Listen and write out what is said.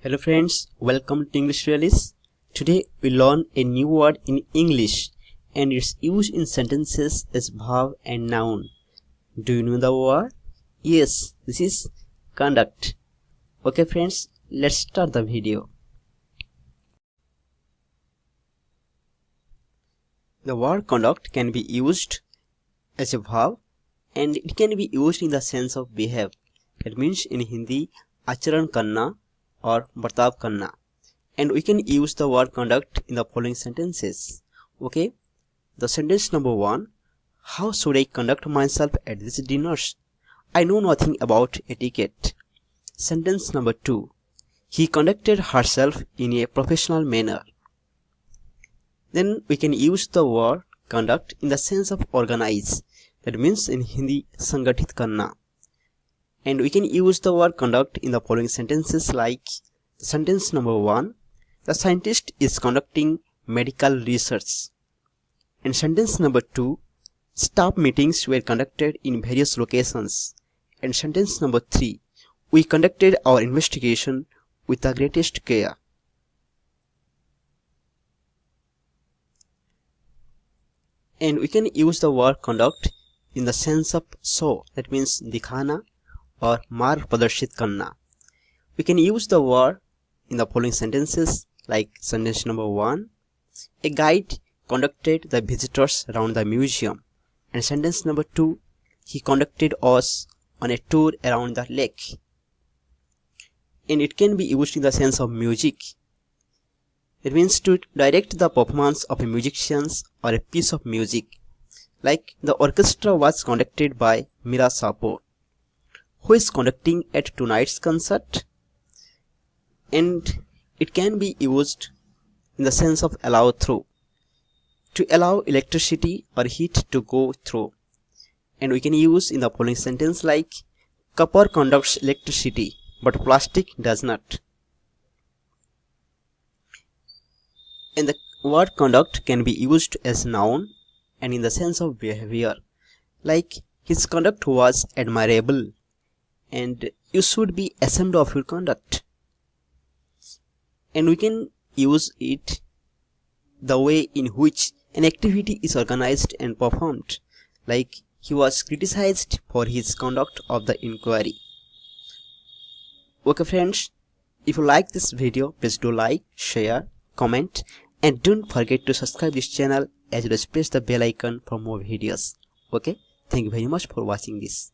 Hello friends, welcome to English Relish. Today we learn a new word in English and it's used in sentences as verb and noun. Do you know the word? Yes, this is conduct. Okay friends, let's start the video. The word conduct can be used as a verb and it can be used in the sense of behave. That means in Hindi, आचरण करना और बर्ताव करना. And we can use the word conduct in the following sentences. Okay, the sentence number 1: how should I conduct myself at this dinners? I know nothing about etiquette. Sentence number 2: he conducted herself in a professional manner. Then we can use the word conduct in the sense of organize. That means in Hindi, संगठित करना. And we can use the word conduct in the following sentences like sentence number 1: the scientist is conducting medical research. And sentence number 2: staff meetings were conducted in various locations. And sentence number 3: we conducted our investigation with the greatest care. And we can use the word conduct in the sense of show. That means दिखाना और मार्ग प्रदर्शित करना. We can use the word in the following sentences like sentence number 1: a guide conducted the visitors around the museum. And sentence number 2: he conducted us on a tour around the lake. And it can be used in the sense of music. It means to direct the performance of a musician or a piece of music. Like the orchestra was conducted by Mira Sapor, who is conducting at tonight's concert. And it can be used in the sense of allow through, to allow electricity or heat to go through. And we can use in the following sentence like copper conducts electricity but plastic does not. And the word conduct can be used as noun and in the sense of behavior, like his conduct was admirable and you should be ashamed of your conduct. And we can use it the way in which an activity is organized and performed, like he was criticized for his conduct of the inquiry. Okay friends, if you like this video, please do like, share, comment, and don't forget to subscribe this channel as well as press the bell icon for more videos. Okay, thank you very much for watching this.